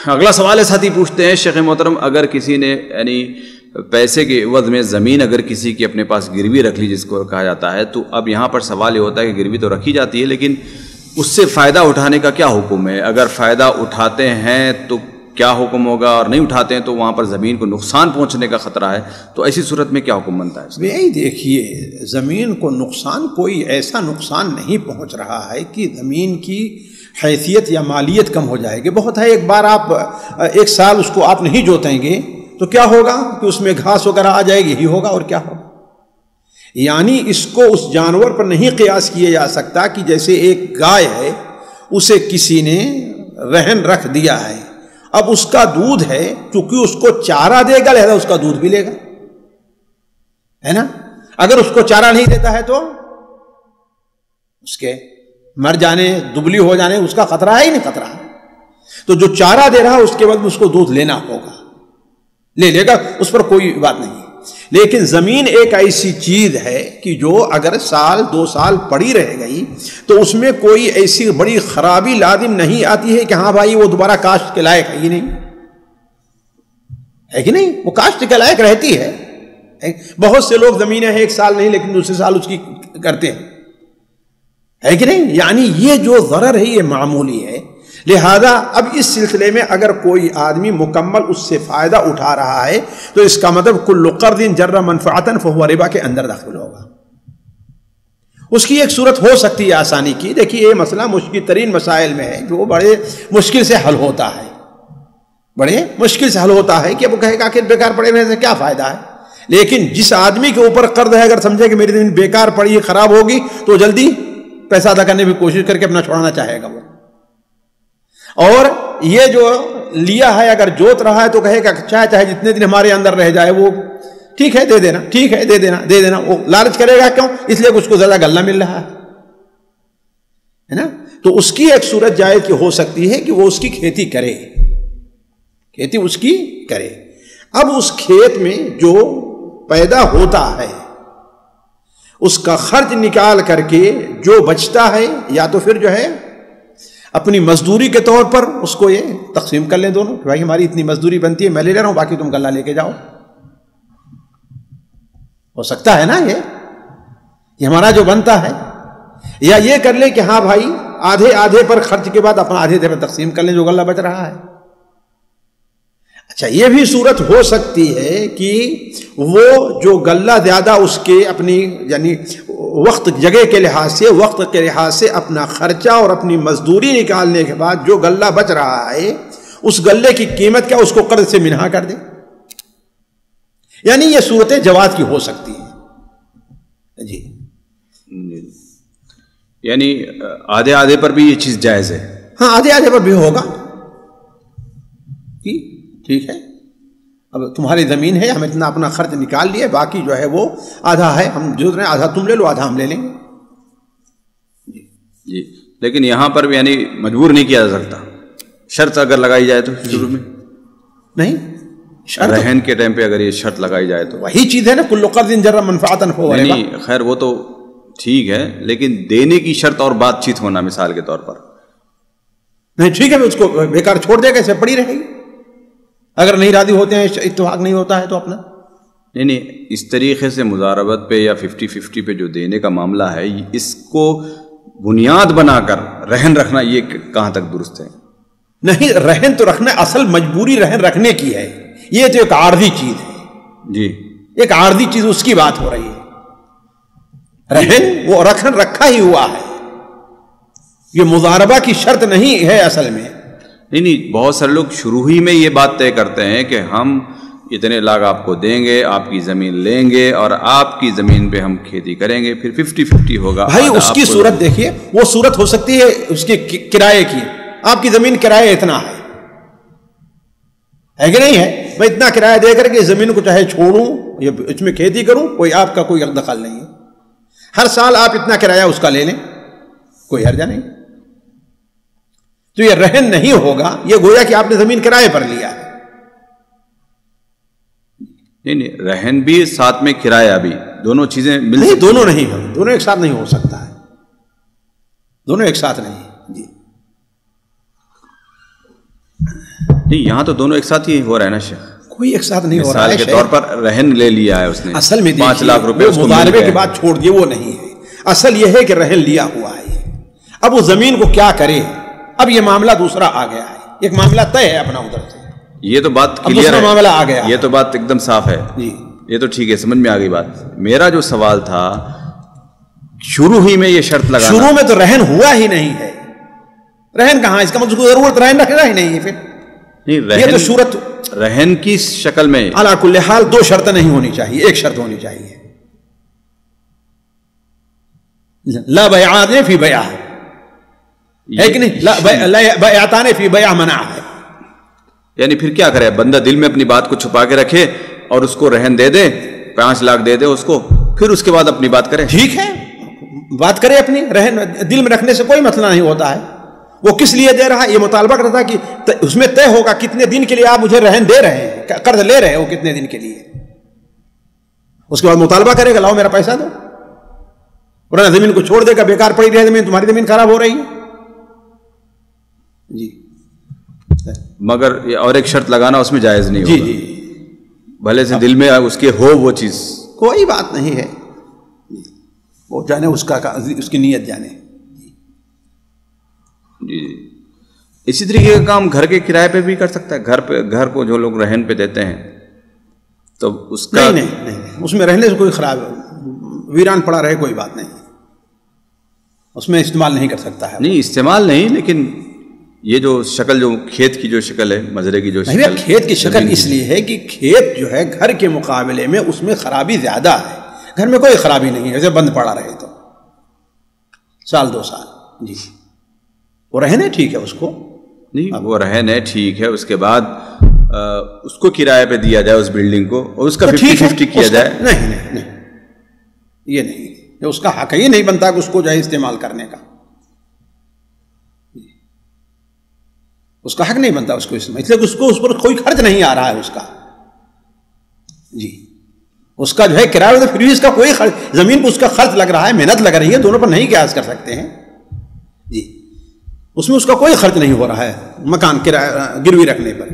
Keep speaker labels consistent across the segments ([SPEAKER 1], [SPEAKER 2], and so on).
[SPEAKER 1] اگلا سوال ہے، ساتھی پوچھتے ہیں شیخ محترم، اگر کسی نے یعنی پیسے کے عوض میں زمین اگر کسی کی اپنے پاس گروی رکھ لی، جس کو کہا جاتا ہے، تو اب یہاں پر سوال یہ ہوتا ہے کہ گروی تو رکھی جاتی ہے لیکن اس سے فائدہ اٹھانے کا کیا حکم ہے؟ اگر فائدہ اٹھاتے ہیں تو کیا حکم ہوگا، اور نہیں اٹھاتے ہیں تو وہاں پر زمین کو نقصان پہنچنے کا خطرہ ہے، تو ایسی صورت میں کیا حکم بنتا ہے؟
[SPEAKER 2] یہی دیکھیے، زمین کو نقصان، کوئی ایسا نقصان نہیں پہنچ رہا ہے کہ زمین کی حیثیت یا مالیت کم ہو جائے گی۔ بہت ہے، ایک بار آپ ایک سال اس کو آپ نہیں جوتیں گے تو کیا ہوگا کہ اس میں گھاس وغیرہ آ جائے گی، یہی ہوگا اور کیا ہوگا۔ یعنی اس کو اس جانور پر نہیں قیاس کیا جا سکتا کہ جیسے ایک گائے ہے، اسے کسی نے رہن رکھ دیا ہے، اب اس کا دودھ ہے، چونکہ اس کو چارہ دے گا لہذا اس کا دودھ بھی لے گا، ہے نا۔ اگر اس کو چارہ نہیں دیتا ہے تو اس کے مر جانے، دبلی ہو جانے اس کا خطرہ ہے ہی نہیں، خطرہ ہے۔ تو جو چارہ دے رہا ہے اس کے بعد اس کو دودھ لینا ہوگا، لے گا، اس پر کوئی بات نہیں۔ لیکن زمین ایک ایسی چیز ہے کہ جو اگر سال 2 سال پڑی رہ گئی تو اس میں کوئی ایسی بڑی خرابی لازم نہیں آتی ہے کہ ہاں بھائی وہ دوبارہ کاشت کے لائق ہے ہی نہیں، ہے کہ نہیں، وہ کاشت کے لائق رہتی ہے۔ بہت سے لوگ زمینیں ہیں 1 سال نہیں لیکن دوسرے سال اس کی کرتے ہیں، ہے کہ نہیں۔ یعنی یہ جو ضرر ہے یہ معمولی ہے، لہذا اب اس سلسلے میں اگر کوئی آدمی مکمل اس سے فائدہ اٹھا رہا ہے تو اس کا مطلب کل قرض جر منفعتا فهو ربا کے اندر داخل ہوگا۔ اس کی ایک صورت ہو سکتی ہے آسانی کی، دیکھیے یہ مسئلہ مشکل ترین مسائل میں ہے جو بڑے مشکل سے حل ہوتا ہے، بڑے مشکل سے حل ہوتا ہے کہ وہ کہے گا کہ بیکار پڑے ہونے سے کیا فائدہ ہے، لیکن جس آدمی کے اوپر قرض ہے اگر سمجھے کہ میری زمین بیکار پڑی خراب ہوگی تو جلدی پیسہ ادا کرنے کی کوشش کر کے اپنا چھوڑانا چاہے گا وہ، اور یہ جو لیا ہے اگر جوت رہا ہے تو کہے گا چاہے جتنے دن ہمارے اندر رہ جائے وہ ٹھیک ہے دے دینا، ٹھیک ہے دے دینا، وہ لالچ کرے گا کیوں؟ اس لیے اس کو زیادہ غلہ مل رہا ہے نا۔ تو اس کی ایک صورت جائز کی ہو سکتی ہے کہ وہ اس کی کھیتی کرے، کھیتی اس کی کرے۔ اب اس کھیت میں جو پیدا ہوتا ہے اس کا خرچ نکال کر کے جو بچتا ہے یا تو پھر جو ہے اپنی مزدوری کے طور پر اس کو یہ تقسیم کر لیں دونوں کہ بھائی ہماری اتنی مزدوری بنتی ہے، میں لے رہا ہوں باقی تم غلہ لے کے جاؤ، ہو سکتا ہے نا یہ ہمارا جو بنتا ہے۔ یا یہ کر لیں کہ ہاں بھائی آدھے پر خرچ کے بعد اپنا آدھے پر تقسیم کر لیں جو غلہ بچ رہا ہے۔ اچھا یہ بھی صورت ہو سکتی ہے کہ وہ جو غلہ زیادہ اس کے اپنی یعنی وقت جگہ کے لحاظ سے، وقت کے لحاظ سے اپنا خرچہ اور اپنی مزدوری نکالنے کے بعد جو غلہ بچ رہا ہے اس غلے کی قیمت کیا اس کو قرض سے منہا کر دے، یعنی یہ صورتیں جواز کی ہو سکتی ہیں جی۔
[SPEAKER 1] یعنی آدھے پر بھی یہ چیز جائز ہے؟
[SPEAKER 2] ہاں آدھے پر بھی ہوگا، ٹھیک ہے، اب تمہاری زمین ہے، ہم اتنا اپنا خرچ نکال لیے، باقی جو ہے وہ آدھا ہے، ہم جو آدھا تم لے لو آدھا ہم لے لیں گے
[SPEAKER 1] جی۔ لیکن یہاں پر بھی یعنی مجبور نہیں کیا جا سکتا، شرط اگر لگائی جائے تو شروع میں
[SPEAKER 2] نہیں،
[SPEAKER 1] رہن کے ٹائم پہ اگر یہ شرط لگائی جائے تو
[SPEAKER 2] وہی چیز ہے نا کل قرض جر منفعتا فهو ربا۔
[SPEAKER 1] نہیں خیر وہ تو ٹھیک ہے، لیکن دینے کی شرط اور بات چیت ہونا مثال کے طور پر
[SPEAKER 2] نہیں ٹھیک ہے، اس کو بیکار چھوڑ دے گا، اسے پڑی رہے گی، اگر نہیں راضی ہوتے ہیں اتفاق نہیں ہوتا ہے تو اپنا
[SPEAKER 1] نہیں اس طریقے سے مضاربت پہ یا 50-50 پہ جو دینے کا معاملہ ہے اس کو بنیاد بنا کر رہن رکھنا یہ کہاں تک درست ہے؟
[SPEAKER 2] نہیں، رہن تو رکھنا اصل مجبوری رہن رکھنے کی ہے، یہ تو ایک عارضی چیز ہے
[SPEAKER 1] جی،
[SPEAKER 2] ایک عارضی چیز اس کی بات ہو رہی ہے، رہن وہ رکھا ہی ہوا ہے، یہ مضاربہ کی شرط نہیں ہے اصل میں۔
[SPEAKER 1] نہیں بہت سارے لوگ شروع ہی میں یہ بات طے کرتے ہیں کہ ہم اتنے لاکھ آپ کو دیں گے، آپ کی زمین لیں گے اور آپ کی زمین پہ ہم کھیتی کریں گے، پھر 50-50 ہوگا۔
[SPEAKER 2] بھائی اس کی صورت دیکھیے، وہ صورت ہو سکتی ہے اس کے کرائے کی، آپ کی زمین کرایہ اتنا ہے کہ نہیں ہے، میں اتنا کرایہ دے کر کے زمین کو چاہے چھوڑوں یا اس میں کھیتی کروں، کوئی آپ کا کوئی دخل نہیں ہے، ہر سال آپ اتنا کرایہ اس کا لے لیں، کوئی حرجہ نہیں، تو یہ رہن نہیں ہوگا، یہ گویا کہ آپ نے زمین کرائے پر لیا ہے۔
[SPEAKER 1] نہیں رہن بھی ساتھ میں کرایہ بھی، دونوں چیزیں مل
[SPEAKER 2] نہیں، دونوں نہیں ہوں، دونوں ایک ساتھ نہیں ہو سکتا ہے، دونوں ایک ساتھ نہیں جی۔
[SPEAKER 1] نہیں یہاں تو دونوں ایک ساتھ ہی ہو رہا ہے نا شیخ,
[SPEAKER 2] کوئی ایک ساتھ نہیں ہو رہا ہے.
[SPEAKER 1] مثال کے طور پر رہن لے لیا ہے اس نے,
[SPEAKER 2] اصل میں
[SPEAKER 1] 5 لاکھ روپے
[SPEAKER 2] مضاربے کی بات چھوڑ دیے, وہ نہیں ہے. اصل یہ ہے کہ رہن لیا ہوا ہے. اب وہ زمین کو کیا کرے, اب یہ معاملہ دوسرا آ گیا ہے. ایک معاملہ طے ہے اپنا ادھر سے,
[SPEAKER 1] یہ تو بات
[SPEAKER 2] کلیئر ہے, معاملہ آ گیا,
[SPEAKER 1] یہ تو بات ایک دم صاف ہے
[SPEAKER 2] جی.
[SPEAKER 1] یہ تو ٹھیک ہے, سمجھ میں آ گئی بات. میرا جو سوال تھا شروع ہی میں یہ شرط لگانا,
[SPEAKER 2] شروع میں تو رہن ہوا ہی نہیں ہے. رہن کہاں, اس کا مطلب ضرورت رہن رکھنا ہی نہیں ہے. پھر
[SPEAKER 1] نہیں
[SPEAKER 2] یہ تو صورت
[SPEAKER 1] رہن کی شکل میں
[SPEAKER 2] علی کل حال 2 شرطیں نہیں ہونی چاہیے, ایک شرط ہونی چاہیے. لا بیعان فی بیع ہے کہ نہیں, لا بیعتان فی بیع منع ہے.
[SPEAKER 1] یعنی پھر کیا کرے بندہ, دل میں اپنی بات کو چھپا کے رکھے اور اس کو رہن دے دے, 5 لاکھ دے دے اس کو, پھر اس کے بعد اپنی بات کرے.
[SPEAKER 2] ٹھیک ہے, بات کرے اپنی. رہن دل میں رکھنے سے کوئی مسئلہ نہیں ہوتا ہے. وہ کس لیے دے رہا ہے, یہ مطالبہ کرتا ہے کہ اس میں طے ہوگا کتنے دن کے لیے آپ مجھے رہن دے رہے ہیں, قرض لے رہے ہو کتنے دن کے لیے. اس کے بعد مطالبہ کرے گا لاؤ میرا پیسہ دو, ورنہ زمین کو چھوڑ دے گا, بیکار پڑی رہے زمین, تمہاری زمین خراب ہو رہی ہے. جی
[SPEAKER 1] مگر اور ایک شرط لگانا اس میں جائز نہیں ہوگا.
[SPEAKER 2] جی جی,
[SPEAKER 1] بھلے سے دل میں اس کے ہو وہ چیز,
[SPEAKER 2] کوئی بات نہیں ہے. وہ جانے اس کی نیت جانے.
[SPEAKER 1] جی اسی طریقے کا کام گھر کے کرائے پہ بھی کر سکتا ہے. گھر کو جو لوگ رہن پہ دیتے ہیں تو اس کا
[SPEAKER 2] نہیں, اس میں رہنے سے کوئی خراب ویران پڑا رہے کوئی بات نہیں, اس میں استعمال نہیں کر سکتا ہے.
[SPEAKER 1] نہیں استعمال نہیں, لیکن یہ جو شکل, جو کھیت کی جو شکل ہے, مزرے کی جو شکل,
[SPEAKER 2] کھیت کی شکل اس لیے ہے کہ کھیت جو ہے گھر کے مقابلے میں اس میں خرابی زیادہ ہے. گھر میں کوئی خرابی نہیں ہے, ایسے بند پڑا رہے تو 1 سال 2 سال. جی وہ رہنے ٹھیک ہے, اس کو
[SPEAKER 1] نہیں وہ رہنے ٹھیک ہے, اس کے بعد اس کو کرایہ پہ دیا جائے اس بلڈنگ کو, اور اس کا 50-50 کیا جائے.
[SPEAKER 2] نہیں یہ نہیں, یہ اس کا حق ہے. یہ نہیں بنتا کہ اس کو جو ہے استعمال کرنے کا, اس کا حق نہیں بنتا اس کو استعمال, اس لیے اس کو اس پر کوئی خرچ نہیں آ رہا ہے اس کا. جی اس کا جو ہے کرایہ تو پھر بھی اس کا کوئی خرچ, زمین پہ اس کا خرچ لگ رہا ہے, محنت لگ رہی ہے, دونوں پر نہیں قیاس کر سکتے ہیں. جی اس میں اس کا کوئی خرچ نہیں ہو رہا ہے مکان کرایہ گروی رکھنے پر.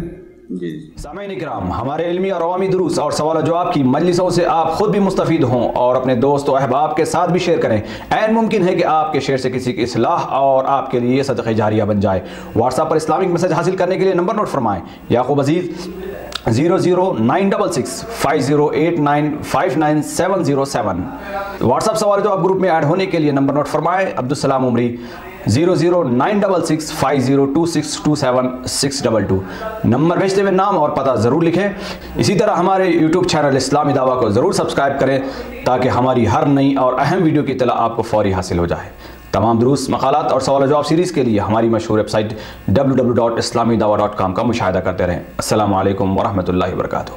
[SPEAKER 3] سامعین اکرام, ہمارے علمی اور عوامی دروس اور سوال و جواب کی مجلسوں سے آپ خود بھی مستفید ہوں اور اپنے دوست و احباب کے ساتھ بھی شیئر کریں. عین ممکن ہے کہ آپ کے شیئر سے کسی کی اصلاح اور آپ کے لیے صدقہ جاریہ بن جائے. واٹس ایپ پر اسلامک میسج حاصل کرنے کے لیے نمبر نوٹ فرمائیں. یعقوب عزیز 00966 5089 59707. واٹس ایپ سوال و جواب گروپ میں ایڈ ہونے کے لیے نمبر نوٹ فرمائیں. عبدالسلام عمری 00966 502627 622. نمبر بھیجتے ہوئے نام اور پتہ ضرور لکھیں. اسی طرح ہمارے یوٹیوب چینل اسلامی دعویٰ کو ضرور سبسکرائب کریں تاکہ ہماری ہر نئی اور اہم ویڈیو کی اطلاع آپ کو فوری حاصل ہو جائے. تمام دروس, مقالات اور سوال و جواب سیریز کے لیے ہماری مشہور ویب سائٹ www.islamidawah.com کا مشاہدہ کرتے رہیں. السلام علیکم ورحمۃ اللہ وبرکاتہ.